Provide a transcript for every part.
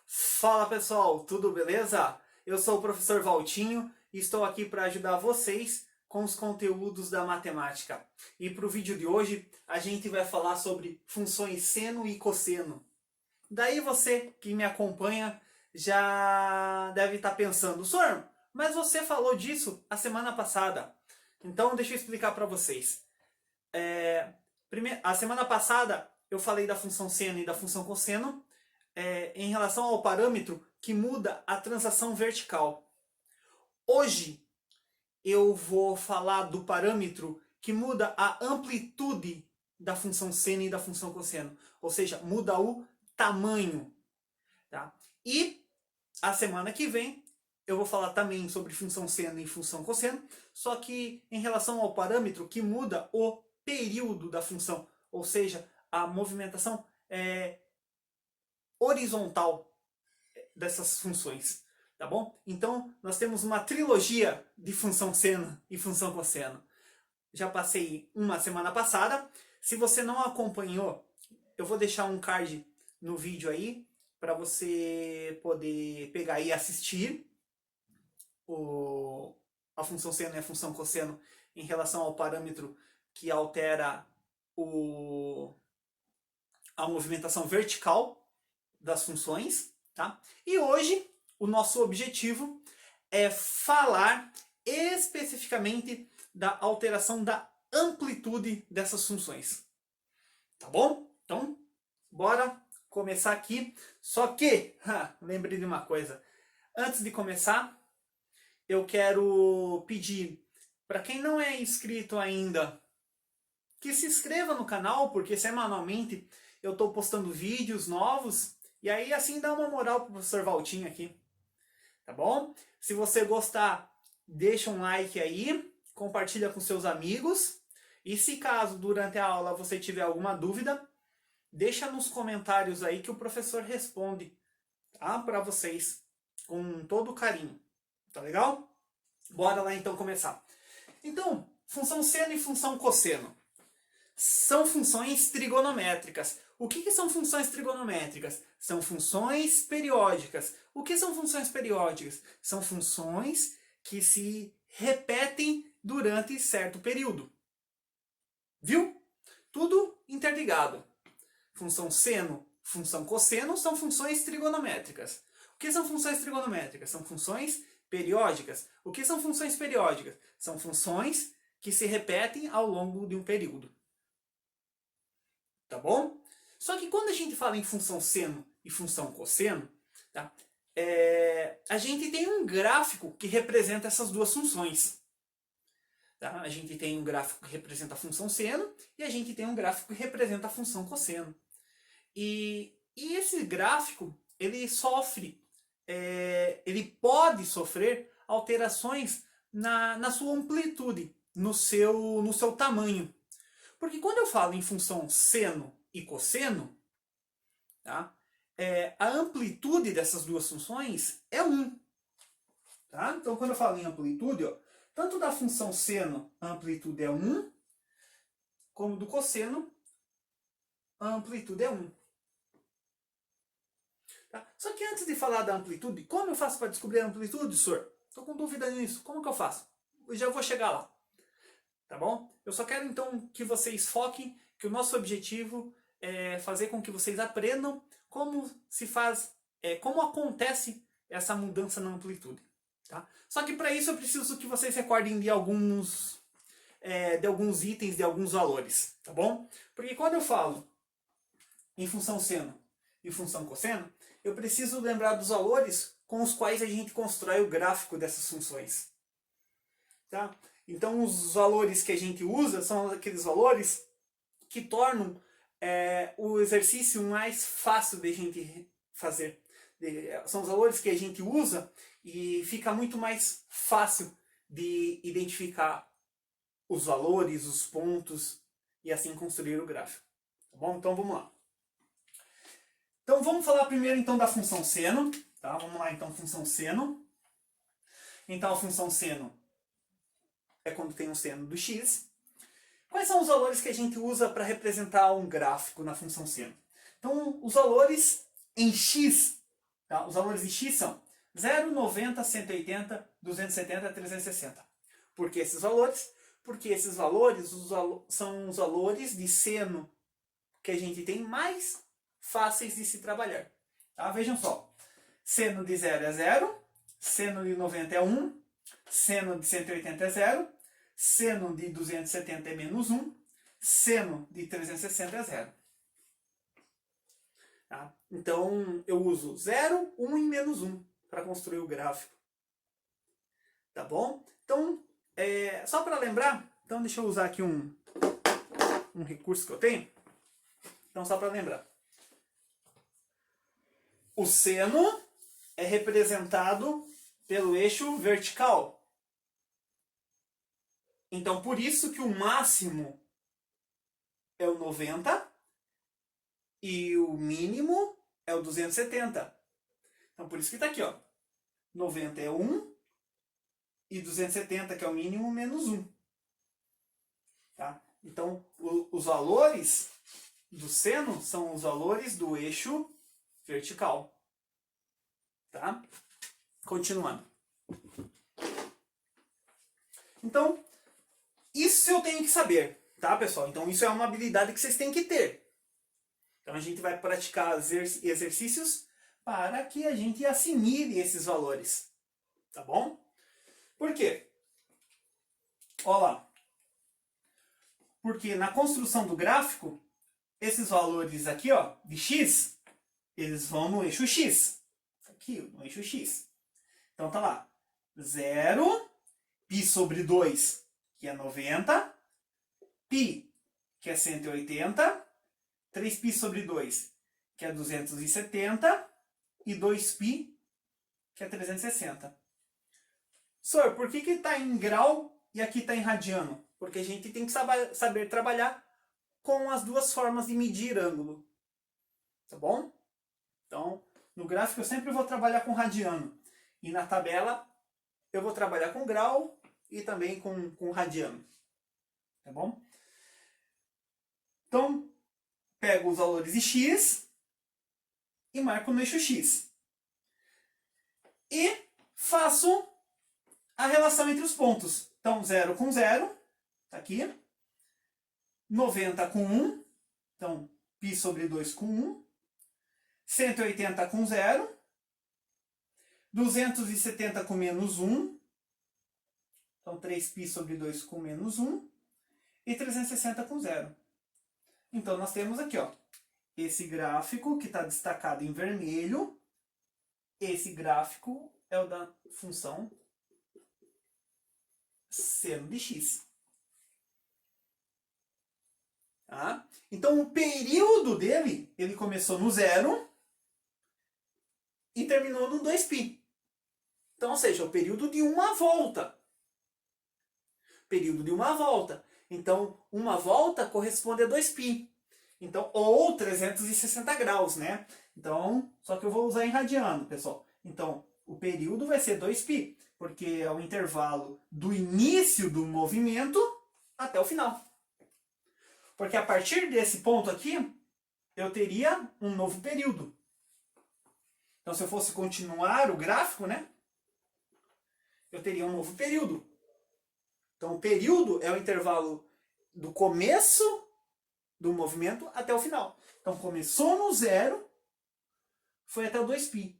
Fala pessoal, tudo beleza? Eu sou o professor Valtinho e estou aqui para ajudar vocês com os conteúdos da matemática. E para o vídeo de hoje a gente vai falar sobre funções seno e cosseno. Daí você que me acompanha já deve estar pensando, Sor, mas você falou disso a semana passada. Então deixa eu explicar para vocês. A semana passada eu falei da função seno e da função cosseno em relação ao parâmetro que muda a translação vertical. Hoje eu vou falar do parâmetro que muda a amplitude da função seno e da função cosseno, ou seja, muda o tamanho. Tá? E a semana que vem eu vou falar também sobre função seno e função cosseno, só que em relação ao parâmetro que muda o período da função, ou seja, a movimentação horizontal dessas funções, tá bom? Então, nós temos uma trilogia de função seno e função cosseno. Já passei uma semana passada. Se você não acompanhou, eu vou deixar um card no vídeo aí para você poder pegar e assistir a função seno e a função cosseno em relação ao parâmetro que altera a movimentação vertical das funções, tá? E hoje o nosso objetivo é falar especificamente da alteração da amplitude dessas funções, tá bom? Então, bora começar aqui. Só que, lembrei de uma coisa. Antes de começar, eu quero pedir para quem não é inscrito ainda que se inscreva no canal, porque semanalmente eu estou postando vídeos novos e aí assim dá uma moral pro professor Valtinho aqui, tá bom? Se você gostar, deixa um like aí, compartilha com seus amigos. E se caso durante a aula você tiver alguma dúvida, deixa nos comentários aí que o professor responde, tá? Para vocês, com todo carinho, tá legal? Bora lá então começar. Então, função seno e função cosseno são funções trigonométricas. O que são funções trigonométricas? São funções periódicas. O que são funções periódicas? São funções que se repetem durante certo período. Viu? Tudo interligado. Função seno, função cosseno são funções trigonométricas. O que são funções trigonométricas? São funções periódicas. O que são funções periódicas? São funções que se repetem ao longo de um período. Tá bom? Só que quando a gente fala em função seno e função cosseno, tá? A gente tem um gráfico que representa essas duas funções. Tá? A gente tem um gráfico que representa a função seno e a gente tem um gráfico que representa a função cosseno. E esse gráfico, ele pode sofrer alterações na sua amplitude, no seu tamanho. Porque quando eu falo em função seno e cosseno, tá? A amplitude dessas duas funções é 1. Tá? Então, quando eu falo em amplitude, ó, tanto da função seno a amplitude é 1, como do cosseno a amplitude é 1. Tá? Só que antes de falar da amplitude, como eu faço para descobrir a amplitude, senhor? Estou com dúvida nisso. Como que eu faço? Eu já vou chegar lá. Tá bom? Eu só quero então que vocês foquem que o nosso objetivo é fazer com que vocês aprendam como se faz, como acontece essa mudança na amplitude. Tá? Só que para isso eu preciso que vocês recordem de alguns itens, de alguns valores. Tá bom? Porque quando eu falo em função seno e função cosseno, eu preciso lembrar dos valores com os quais a gente constrói o gráfico dessas funções. Tá? Então os valores que a gente usa são aqueles valores que tornam o exercício mais fácil de a gente fazer. São os valores que a gente usa e fica muito mais fácil de identificar os valores, os pontos e assim construir o gráfico. Tá bom? Então vamos lá. Então vamos falar primeiro então da função seno. Tá? Vamos lá então, função seno. Então a função seno é quando tem um seno do x. Quais são os valores que a gente usa para representar um gráfico na função seno? Então, os valores em x Tá? Os valores de x são 0, 90, 180, 270, 360. Por que esses valores? Porque esses valores são os valores de seno que a gente tem mais fáceis de se trabalhar. Tá? Vejam só. Seno de 0 é 0, seno de 90 é 1, seno de 180 é 0, seno de 270 é menos 1, seno de 360 é 0. Tá? Então, eu uso 0, 1 e menos 1 para construir o gráfico. Tá bom? Então, só para lembrar, então deixa eu usar aqui um recurso que eu tenho. Então, só para lembrar. O seno é representado pelo eixo vertical. Então, por isso que o máximo é o 90 e o mínimo é o 270. Então, por isso que está aqui, ó. 90 é 1 e 270, que é o mínimo, menos 1. Tá? Então, os valores do seno são os valores do eixo vertical. Tá? Continuando. Então, isso eu tenho que saber, tá, pessoal? Então, isso é uma habilidade que vocês têm que ter. Então, a gente vai praticar exercícios para que a gente assimile esses valores. Tá bom? Por quê? Olha lá. Porque na construção do gráfico, esses valores aqui, ó, de x, eles vão no eixo x. Aqui, no eixo x. Então, tá lá. 0, π sobre 2, que é 90, π, que é 180, 3π sobre 2, que é 270, e 2π, que é 360. Senhor, por que está em grau e aqui está em radiano? Porque a gente tem que saber trabalhar com as duas formas de medir ângulo. Tá bom? Então, no gráfico eu sempre vou trabalhar com radiano. E na tabela eu vou trabalhar com grau e também com radiano. Tá bom? Então, pego os valores de x e marco no eixo x. E faço a relação entre os pontos. Então, 0 com 0, tá aqui. 90 com 1, então, π sobre 2 com 1. 180 com 0. 270 com menos 1. Então, 3π sobre 2 com menos 1. E 360 com 0. Então, nós temos aqui, ó, esse gráfico que está destacado em vermelho. Esse gráfico é o da função seno de x. Tá? Então, o período dele, ele começou no 0 e terminou no 2π. Então, ou seja, o período de uma volta. Período de uma volta. Então, uma volta corresponde a 2π. Então, ou 360 graus, né? Então, só que eu vou usar em radiano, pessoal. Então, o período vai ser 2π, porque é o intervalo do início do movimento até o final. Porque a partir desse ponto aqui, eu teria um novo período. Então, se eu fosse continuar o gráfico, né? Eu teria um novo período. Então, o período é o intervalo do começo do movimento até o final. Então, começou no 0, foi até o 2π.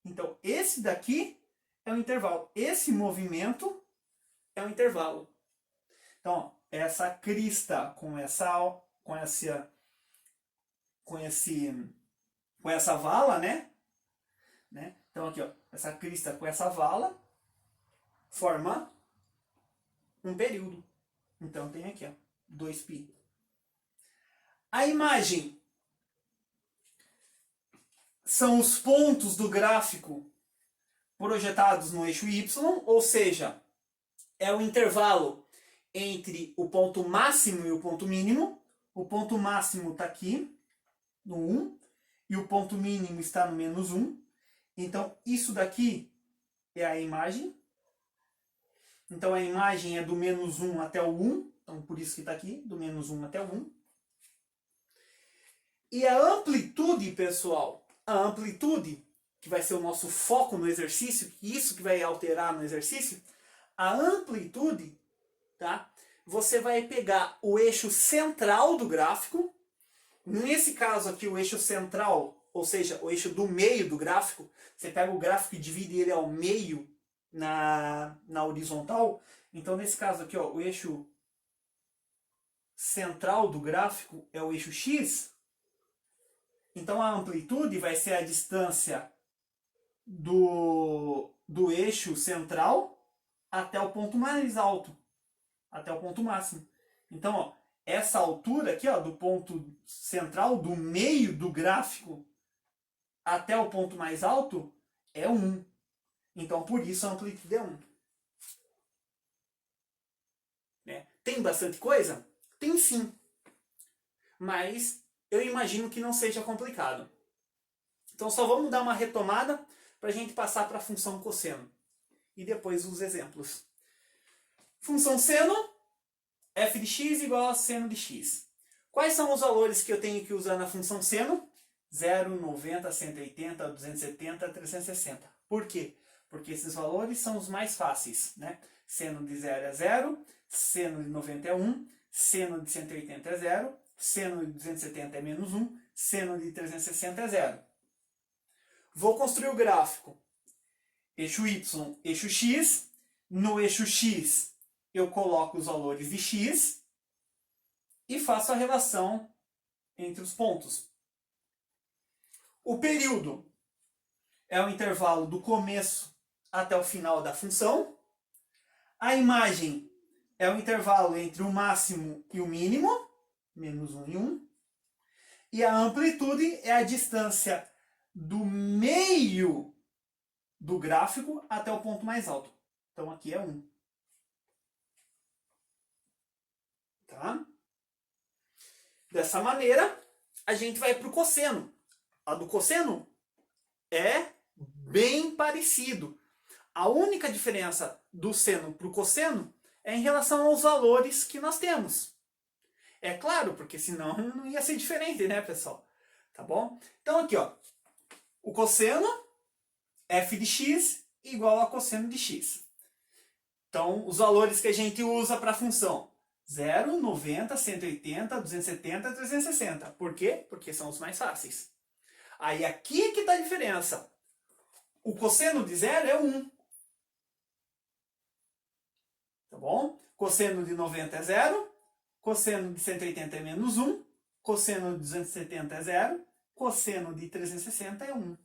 Então, esse daqui é o intervalo. Esse movimento é o intervalo. Então, ó, essa crista com essa vala, né? Então, aqui, ó, essa crista com essa vala forma um período. Então, tem aqui, ó, 2π. A imagem são os pontos do gráfico projetados no eixo y, ou seja, é o intervalo entre o ponto máximo e o ponto mínimo. O ponto máximo está aqui, no 1, e o ponto mínimo está no menos 1. Então, isso daqui é a imagem. Então, a imagem é do menos 1 até o 1. Então, por isso que está aqui, do menos 1 até o 1. E a amplitude, pessoal, a amplitude que vai ser o nosso foco no exercício, isso que vai alterar no exercício, a amplitude, tá? Você vai pegar o eixo central do gráfico, nesse caso aqui o eixo central, ou seja, o eixo do meio do gráfico, você pega o gráfico e divide ele ao meio na horizontal. Então nesse caso aqui, ó, o eixo central do gráfico é o eixo X. Então a amplitude vai ser a distância do eixo central até o ponto mais alto, até o ponto máximo. Então, ó, essa altura aqui, ó, do ponto central, do meio do gráfico até o ponto mais alto, é 1. Então, por isso a amplitude é 1. Né? Tem bastante coisa? Tem sim. Mas eu imagino que não seja complicado. Então, só vamos dar uma retomada para a gente passar para a função cosseno. E depois os exemplos. Função seno, f de x igual a seno de x. Quais são os valores que eu tenho que usar na função seno? 0, 90, 180, 270, 360. Por quê? Porque esses valores são os mais fáceis. Né? Seno de 0 é 0, seno de 90 é 1, seno de 180 é 0, seno de 270 é menos 1, seno de 360 é 0. Vou construir o gráfico. Eixo y, eixo x. No eixo x eu coloco os valores de x e faço a relação entre os pontos. O período é o intervalo do começo até o final da função. A imagem é o intervalo entre o máximo e o mínimo, menos 1 e 1. E a amplitude é a distância do meio do gráfico até o ponto mais alto. Então aqui é 1. Tá? Dessa maneira, a gente vai para o cosseno. A do cosseno é bem parecido. A única diferença do seno para o cosseno é em relação aos valores que nós temos. É claro, porque senão não ia ser diferente, né, pessoal? Tá bom? Então aqui, ó, o cosseno, f de x igual a cosseno de x. Então, os valores que a gente usa para a função: 0, 90, 180, 270, 360. Por quê? Porque são os mais fáceis. Aí aqui é que está a diferença. O cosseno de 0 é 1. Tá bom? Cosseno de 90 é 0. Cosseno de 180 é menos 1. Cosseno de 270 é 0. Cosseno de 360 é 1.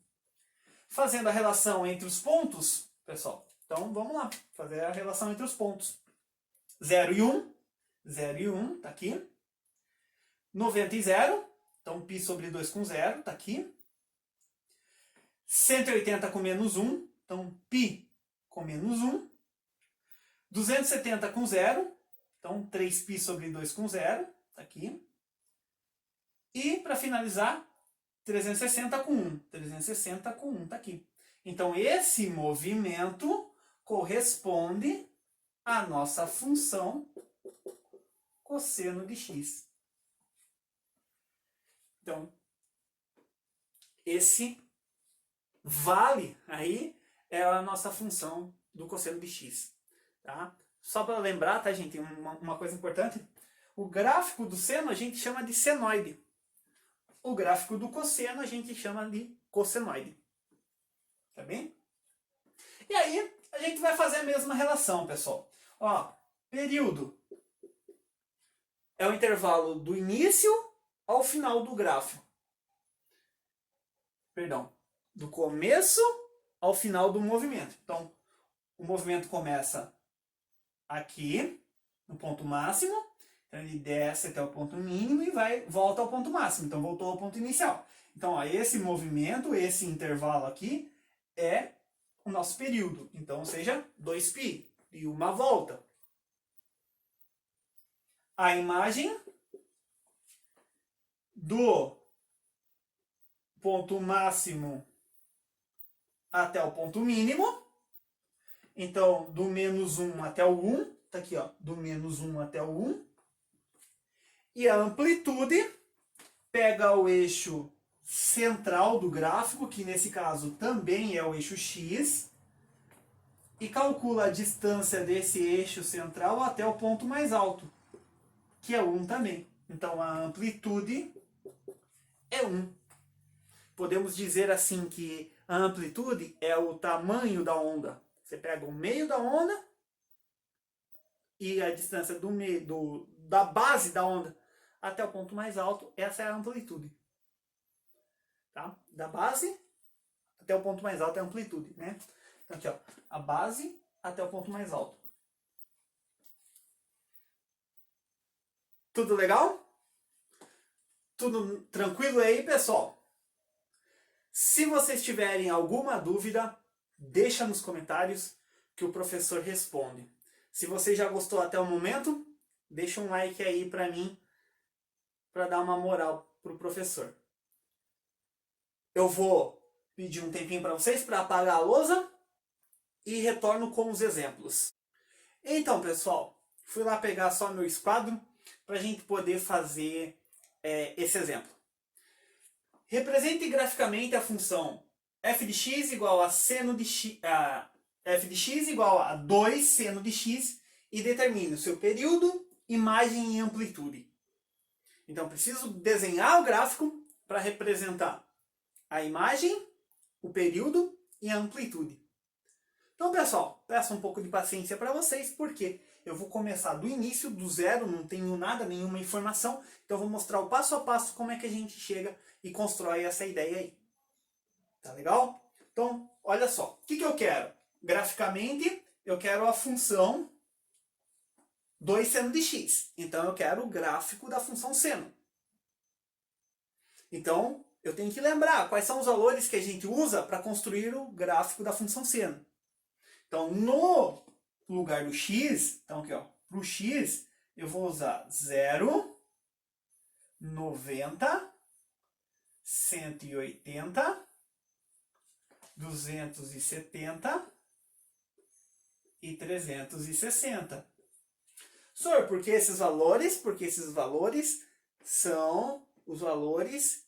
Fazendo a relação entre os pontos, pessoal. Então, vamos lá. Fazer a relação entre os pontos. 0 e 1. 0 e 1, tá aqui. 90 e 0. Então, π sobre 2 com 0, tá aqui. 180 com menos 1. Então, π com menos 1. 270 com 0. Então, 3π sobre 2 com 0, tá aqui. E, para finalizar, 360 com 1. 360 com 1, tá aqui. Então, esse movimento corresponde à nossa função cosseno de x. Então, esse vale aí é a nossa função do cosseno de x. Tá? Só para lembrar, tá, gente, uma coisa importante. O gráfico do seno a gente chama de senoide. O gráfico do cosseno a gente chama de cossenoide. Tá bem? E aí, a gente vai fazer a mesma relação, pessoal. Ó, período é o intervalo do início ao final do gráfico. Perdão, do começo ao final do movimento. Então, o movimento começa aqui, no ponto máximo. Então, ele desce até o ponto mínimo e volta ao ponto máximo. Então, voltou ao ponto inicial. Então, ó, esse movimento, esse intervalo aqui, é o nosso período. Então, ou seja, 2π e uma volta. A imagem do ponto máximo até o ponto mínimo. Então, do menos 1 até o 1. Tá aqui, ó. Do menos 1 até o 1. E a amplitude pega o eixo central do gráfico, que nesse caso também é o eixo x, e calcula a distância desse eixo central até o ponto mais alto, que é 1 também. Então a amplitude é 1. Podemos dizer assim que a amplitude é o tamanho da onda. Você pega o meio da onda e a distância da base da onda até o ponto mais alto, essa é a amplitude. Tá? Da base até o ponto mais alto é a amplitude, né? Então aqui, ó, a base até o ponto mais alto. Tudo legal? Tudo tranquilo aí, pessoal? Se vocês tiverem alguma dúvida, deixa nos comentários que o professor responde. Se você já gostou até o momento, deixa um like aí para mim, para dar uma moral pro professor. Eu vou pedir um tempinho para vocês para apagar a lousa e retorno com os exemplos. Então, pessoal, fui lá pegar só meu esquadro para a gente poder fazer esse exemplo. Represente graficamente a função f de x igual a seno de x, f de x igual a 2 seno de x e determine o seu período, imagem e amplitude. Então, preciso desenhar o gráfico para representar a imagem, o período e a amplitude. Então, pessoal, peço um pouco de paciência para vocês, porque eu vou começar do início, do zero, não tenho nada, nenhuma informação, então eu vou mostrar o passo a passo como é que a gente chega e constrói essa ideia aí. Tá legal? Então, olha só, o que eu quero? Graficamente, eu quero a função 2 seno de x. Então, eu quero o gráfico da função seno. Então, eu tenho que lembrar quais são os valores que a gente usa para construir o gráfico da função seno. Então, no lugar do x, então aqui, ó, para o x, eu vou usar 0, 90, 180, 270 e 360. Senhor, por que esses valores? Porque esses valores são os valores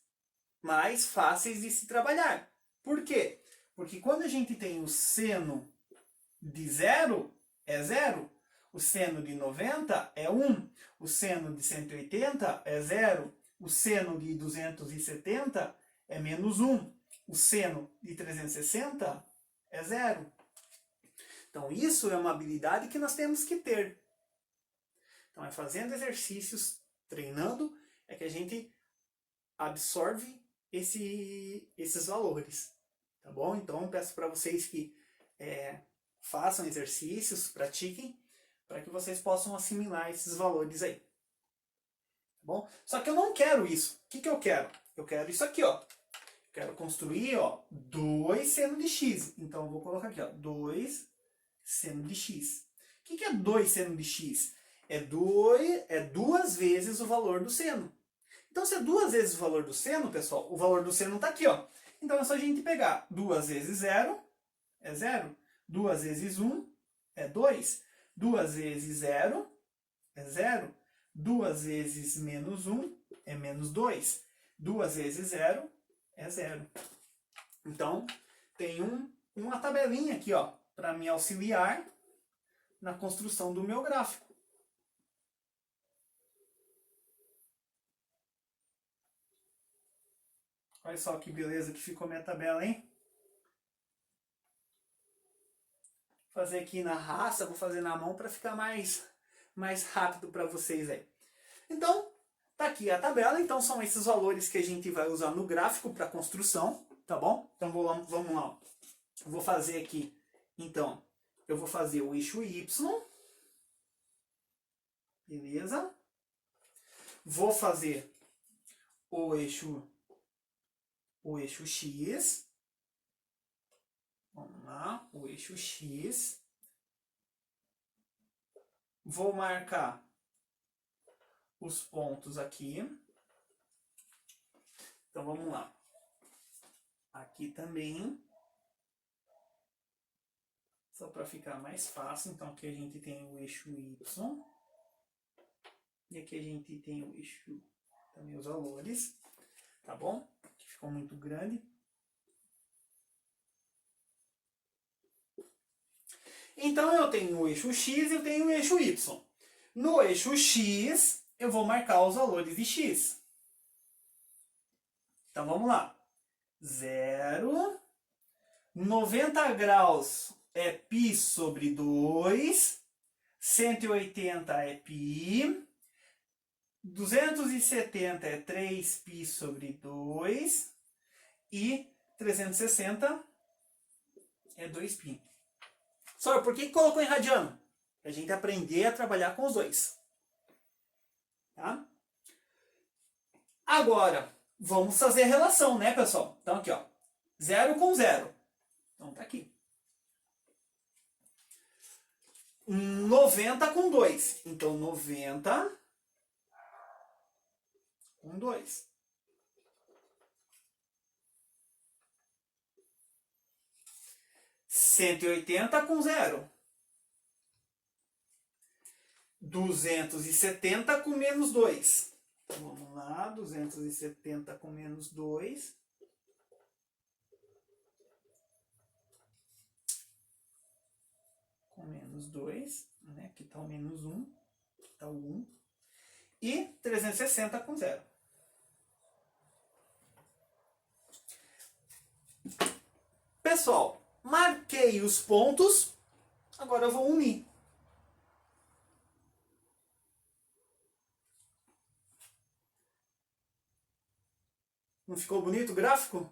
mais fáceis de se trabalhar. Por quê? Porque quando a gente tem o seno de 0 é 0, o seno de 90 é 1, o seno de 180 é 0, o seno de 270 é menos 1, o seno de 360 é 0. Então isso é uma habilidade que nós temos que ter. Então é fazendo exercícios, treinando, é que a gente absorve esses valores. Tá bom? Então peço para vocês que façam exercícios, pratiquem, para que vocês possam assimilar esses valores aí. Tá bom? Só que eu não quero isso. O que eu quero? Eu quero isso aqui, ó. Eu quero construir, ó, 2 seno de x. Então eu vou colocar aqui, ó, 2 seno de x. O que é 2 seno de x? É 2 vezes o valor do seno. Então se é 2 vezes o valor do seno, pessoal, o valor do seno está aqui, ó. Então é só a gente pegar 2 vezes 0 é 0. 2 vezes 1 é 2. 2 vezes 0 é 0. 2 vezes menos 1 é menos 2. 2 vezes 0 é 0. Então, tem uma tabelinha aqui, ó, para me auxiliar na construção do meu gráfico. Olha só que beleza que ficou minha tabela, hein? Vou fazer aqui na raça, vou fazer na mão para ficar mais rápido para vocês aí. Então, tá aqui a tabela. Então, são esses valores que a gente vai usar no gráfico para construção, tá bom? Então, vamos lá. Eu vou fazer aqui, então, eu vou fazer o eixo Y. Beleza? Vou fazer o eixo X. Vamos lá, o eixo X. Vou marcar os pontos aqui. Então vamos lá. Aqui também. Só para ficar mais fácil. Então aqui a gente tem o eixo Y. E aqui a gente tem o eixo, também os valores. Tá bom? ficou muito grande. Então eu tenho o eixo x e eu tenho o eixo y. No eixo x, eu vou marcar os valores de x. Então vamos lá. 0, 90 graus é π sobre 2, 180 é π, 270 é 3π sobre 2 e 360 é 2π. Só por que colocou em radiano? Para a gente aprender a trabalhar com os dois. Tá? Agora, vamos fazer a relação, né, pessoal? Então aqui, ó, 0 com 0. Então tá aqui. 90 com 2. Então 90 com 2. 180 com 0. 270 com menos 2. Então, vamos lá, 270 com menos 2. Com menos 2, né? Aqui está o menos 1, aqui está o 1. E 360 com 0. Pessoal, marquei os pontos, agora eu vou unir. Não ficou bonito o gráfico?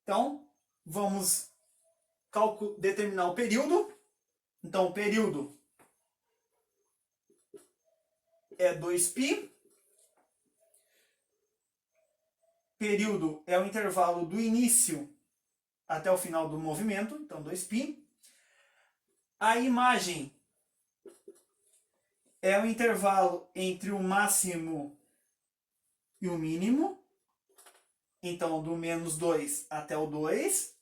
Então, vamos determinar o período. Então, o período é 2π. Período é o intervalo do início até o final do movimento, então 2π. A imagem é o intervalo entre o máximo e o mínimo, então do menos 2 até o 2.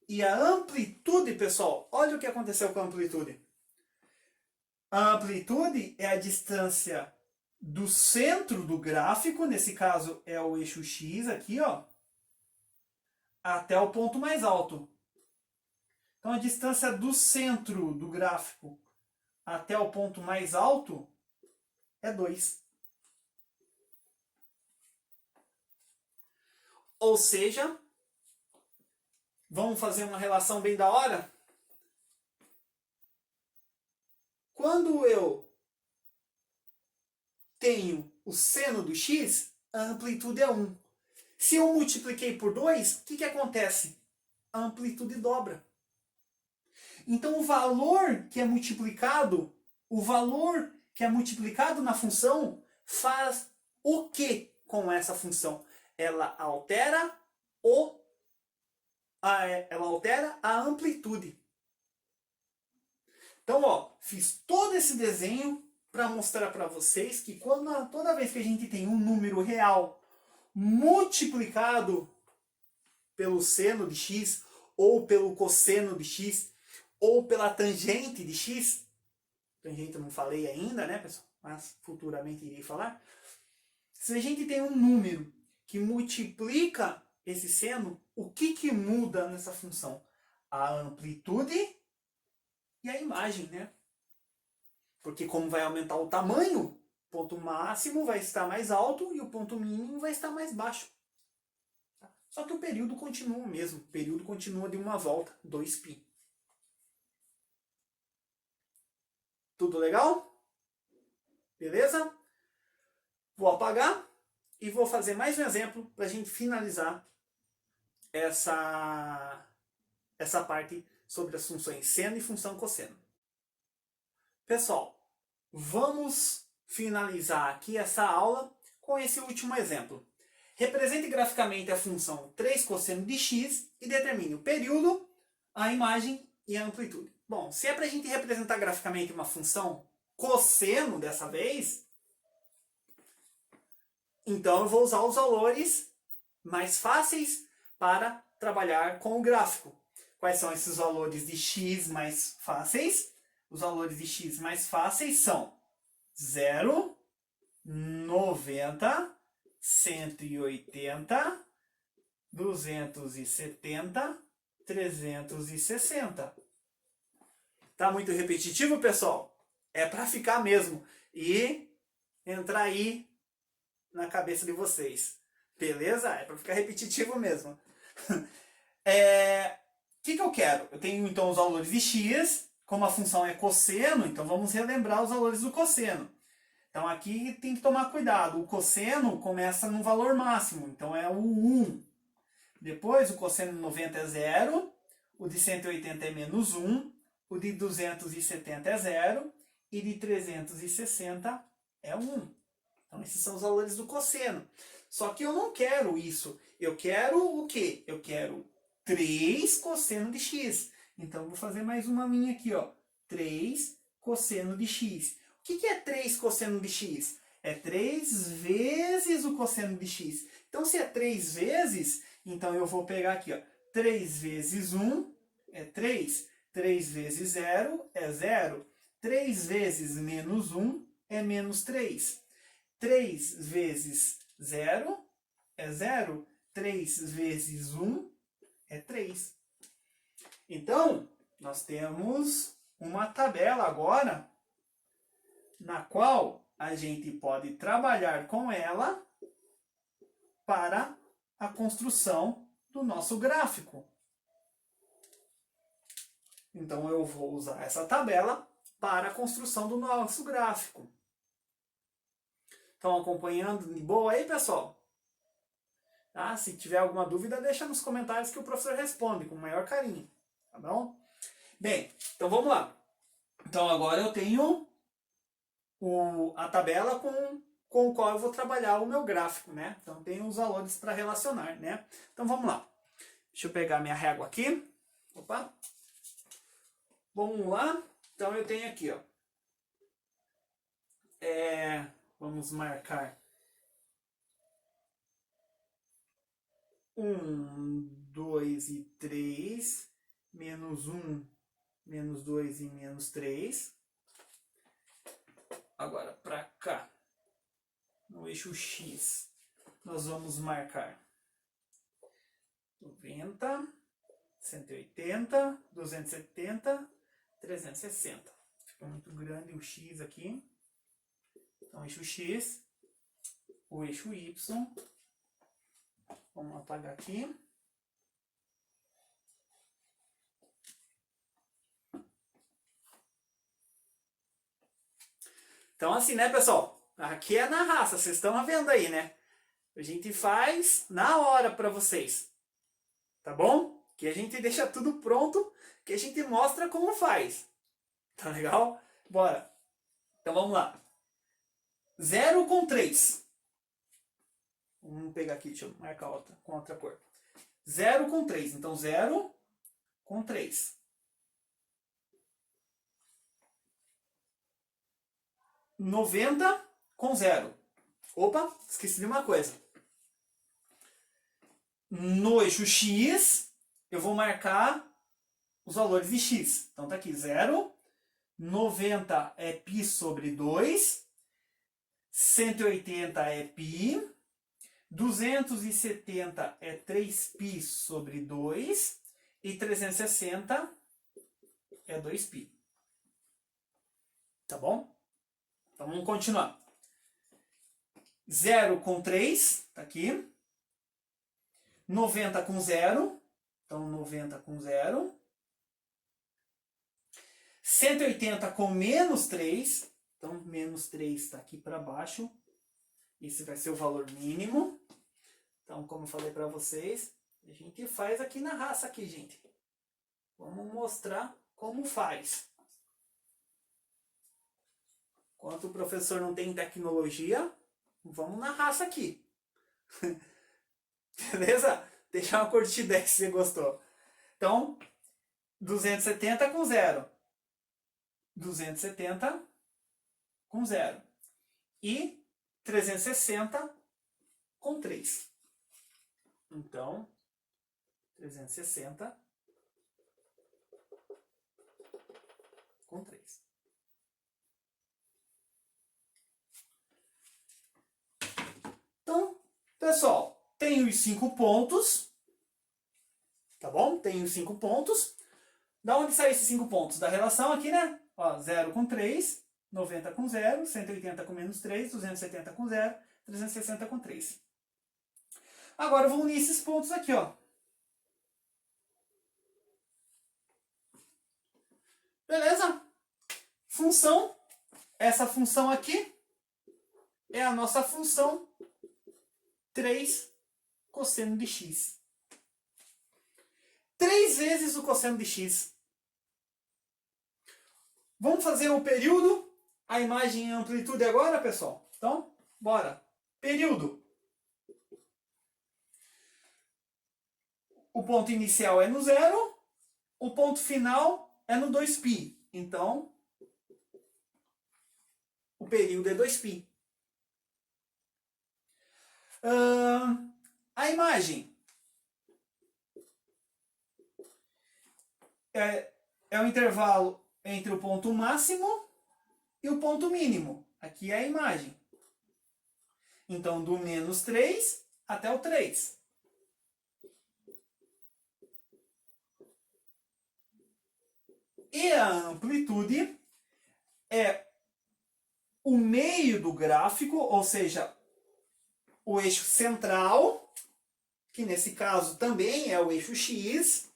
E a amplitude, pessoal, olha o que aconteceu com a amplitude. A amplitude é a distância do centro do gráfico, nesse caso é o eixo x aqui, ó, até o ponto mais alto. Então a distância do centro do gráfico até o ponto mais alto é 2. Ou seja, vamos fazer uma relação bem da hora? Quando eu tenho o seno do x, a amplitude é 1. Se eu multipliquei por 2, o que acontece? A amplitude dobra. Então o valor que é multiplicado na função faz o que com essa função? Ela altera a amplitude. Então, ó, fiz todo esse desenho para mostrar para vocês que toda vez que a gente tem um número real multiplicado pelo seno de x, ou pelo cosseno de x, ou pela tangente de x, tangente eu não falei ainda, né, pessoal? Mas futuramente irei falar. Se a gente tem um número que multiplica esse seno, o que muda nessa função? A amplitude e a imagem, né? Porque como vai aumentar o tamanho, o ponto máximo vai estar mais alto e o ponto mínimo vai estar mais baixo. Só que o período continua o mesmo. O período continua de uma volta, 2π. Tudo legal? Beleza? Vou apagar e vou fazer mais um exemplo para a gente finalizar essa parte sobre as funções seno e função cosseno. Pessoal, vamos finalizar aqui essa aula com esse último exemplo. Represente graficamente a função 3 cosseno de x e determine o período, a imagem e a amplitude. Bom, se é para a gente representar graficamente uma função cosseno dessa vez, então eu vou usar os valores mais fáceis para trabalhar com o gráfico. Quais são esses valores de x mais fáceis? Os valores de x mais fáceis são 0, 90, 180, 270, 360. Tá muito repetitivo, pessoal? É para ficar mesmo e entrar aí na cabeça de vocês. Beleza? É para ficar repetitivo mesmo. O que eu quero? Eu tenho então os valores de x, como a função é cosseno, então vamos relembrar os valores do cosseno. Então aqui tem que tomar cuidado, o cosseno começa no valor máximo, então é o 1. Depois o cosseno de 90 é 0, o de 180 é menos 1, o de 270 é 0 e de 360 é 1. Então esses são os valores do cosseno. Só que eu não quero isso. Eu quero o quê? Eu quero 3 cosseno de x. Então eu vou fazer mais uma linha aqui, ó. 3 cosseno de x. O que é 3 cosseno de x? É 3 vezes o cosseno de x. Então se é 3 vezes, então eu vou pegar aqui, ó. 3 vezes 1 é 3. 3 vezes 0 é 0. 3 vezes menos 1 é menos 3. 3 vezes 0 é 0. 3 vezes 1 é 3. Então, nós temos uma tabela agora na qual a gente pode trabalhar com ela para a construção do nosso gráfico. Então, eu vou usar essa tabela para a construção do nosso gráfico. Estão acompanhando de boa aí, pessoal? Tá? Se tiver alguma dúvida, deixa nos comentários que o professor responde com o maior carinho. Tá bom? Bem, então vamos lá. Então agora eu tenho a tabela com o qual eu vou trabalhar o meu gráfico, né? Então tem os valores para relacionar, né? Então vamos lá. Deixa eu pegar minha régua aqui. Opa! Vamos lá. Então eu tenho aqui, ó. Vamos marcar 1, 2 e 3, menos 1, menos 2 e menos 3. Agora, para cá, no eixo X, nós vamos marcar 90, 180, 270, 360. Fica muito grande o X aqui. Então, eixo X, o eixo Y. Vamos apagar aqui. Então, assim, né, pessoal? Aqui é na raça, vocês estão vendo aí, né? A gente faz na hora para vocês. Tá bom? Que a gente deixa tudo pronto, que a gente mostra como faz. Tá legal? Bora. Então vamos lá. 0 com 3. Vamos pegar aqui, deixa eu marcar com outra cor. 0 com 3. Então 0 com 3. 90 com 0. Opa, esqueci de uma coisa. No eixo X, eu vou marcar os valores de X. Então tá aqui 0, 90 é π sobre 2, 180 é π, 270 é 3π sobre 2 e 360 é 2π. Tá bom? Então vamos continuar. 0 com 3, tá aqui. 90 com 0, então 90 com 0. 180 com menos 3, então menos 3 está aqui para baixo. Esse vai ser o valor mínimo. Então, como eu falei para vocês, a gente faz aqui na raça aqui, gente. Vamos mostrar como faz. Enquanto o professor não tem tecnologia, vamos na raça aqui. Beleza? Deixa uma curtida aí se você gostou. Então, 270 com 0. 270 com 0. E 360 com 3. Então, 360 com 3. tenho os 5 pontos, tá bom? Tenho os 5 pontos. Da onde saem esses 5 pontos? Da relação aqui, né? Ó, 0 com 3, 90 com 0, 180 com menos 3, 270 com 0, 360 com 3. Agora eu vou unir esses pontos aqui, ó. Beleza? Função. Essa função aqui é a nossa função 3 cosseno de x. 3 vezes o cosseno de x. Vamos fazer o período, a imagem e a amplitude agora, pessoal? Então, bora. Período. O ponto inicial é no 0, o ponto final é no 2π. Então, o período é 2π. A imagem é o intervalo entre o ponto máximo e o ponto mínimo. Aqui é a imagem. Então, do menos 3 até o 3. E a amplitude é o meio do gráfico, ou seja, o eixo central, que nesse caso também é o eixo x,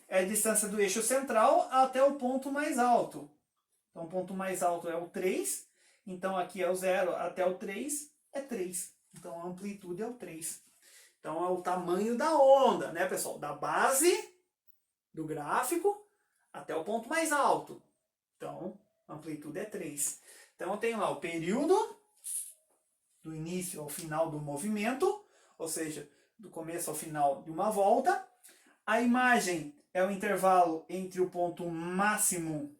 é a distância do eixo central até o ponto mais alto. Então, o ponto mais alto é o 3, então aqui é o 0 até o 3, é 3. Então, a amplitude é o 3. Então, é o tamanho da onda, né, pessoal? Da base do gráfico até o ponto mais alto. Então, a amplitude é 3. Então, eu tenho lá o período, do início ao final do movimento, ou seja, do começo ao final de uma volta. A imagem é o intervalo entre o ponto máximo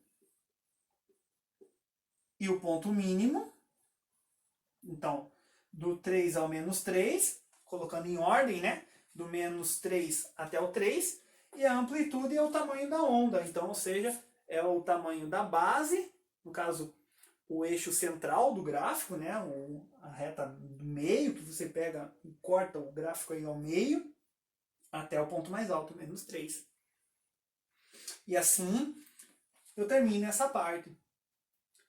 e o ponto mínimo. Então, do 3 ao menos 3, colocando em ordem, né? Do menos 3 até o 3. E a amplitude é o tamanho da onda. Então, ou seja, é o tamanho da base, no caso, o eixo central do gráfico, né? A reta do meio, que você pega e corta o gráfico aí ao meio, até o ponto mais alto, menos 3. E assim, eu termino essa parte.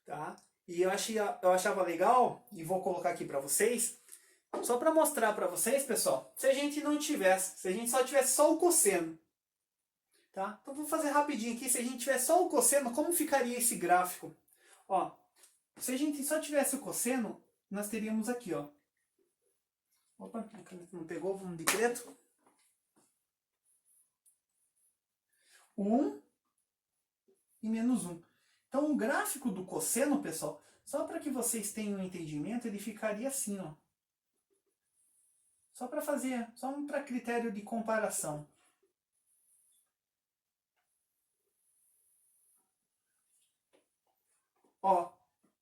Tá? E eu achava legal, e vou colocar aqui para vocês, só para mostrar para vocês, pessoal, se a gente não tivesse, se a gente só tivesse só o cosseno. Tá? Então vou fazer rapidinho aqui, se a gente tivesse só o cosseno, como ficaria esse gráfico? Ó, se a gente só tivesse o cosseno, nós teríamos aqui, ó. Opa, a caneta não pegou, vamos de preto. 1 e menos 1. Então o gráfico do cosseno, pessoal, só para que vocês tenham um entendimento, ele ficaria assim, ó. Só para fazer, só para critério de comparação. Ó,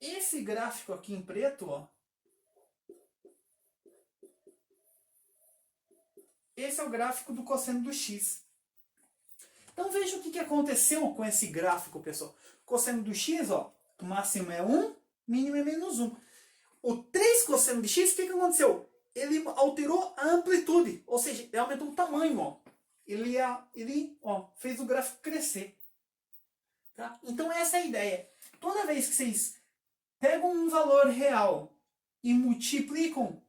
esse gráfico aqui em preto, ó, esse é o gráfico do cosseno do x. Então veja o que aconteceu com esse gráfico, pessoal. Cosseno do x, ó, o máximo é 1, mínimo é menos 1. O 3 cosseno de x, o que aconteceu? Ele alterou a amplitude, ou seja, ele aumentou o tamanho, ó. Ele ó, fez o gráfico crescer. Tá? Então essa é a ideia. Toda vez que vocês pegam um valor real e multiplicam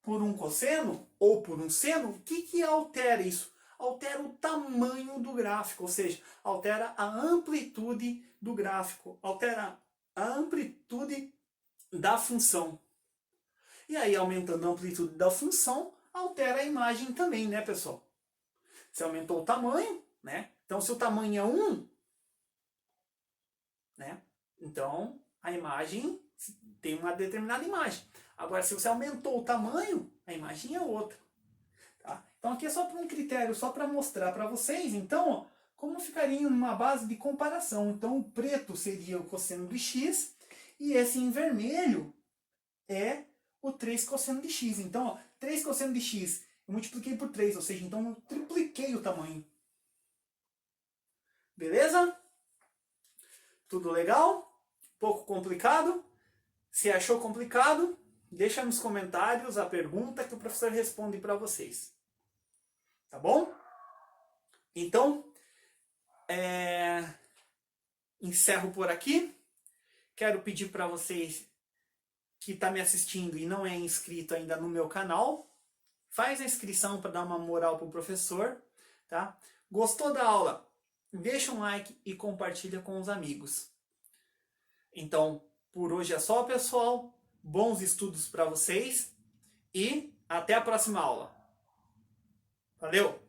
por um cosseno ou por um seno, o que altera isso? Altera o tamanho do gráfico, ou seja, altera a amplitude do gráfico, altera a amplitude da função. E aí, aumentando a amplitude da função, altera a imagem também, né, pessoal? Você aumentou o tamanho, né? Então, se o tamanho é 1, né? Então, a imagem tem uma determinada imagem. Agora, se você aumentou o tamanho, a imagem é outra. Tá? Então, aqui é só para um critério, só para mostrar para vocês. Então, ó, como ficaria numa base de comparação. Então, o preto seria o cosseno de x e esse em vermelho é o 3 cosseno de x. Então, ó, 3 cosseno de x eu multipliquei por 3, ou seja, então eu tripliquei o tamanho. Beleza? Tudo legal? Pouco complicado? Se achou complicado, deixa nos comentários a pergunta que o professor responde para vocês. Tá bom? Então, encerro por aqui. Quero pedir para vocês que está me assistindo e não é inscrito ainda no meu canal, faz a inscrição para dar uma moral para o professor, tá? Gostou da aula? Deixa um like e compartilha com os amigos. Então, por hoje é só, pessoal. Bons estudos para vocês e até a próxima aula. Valeu!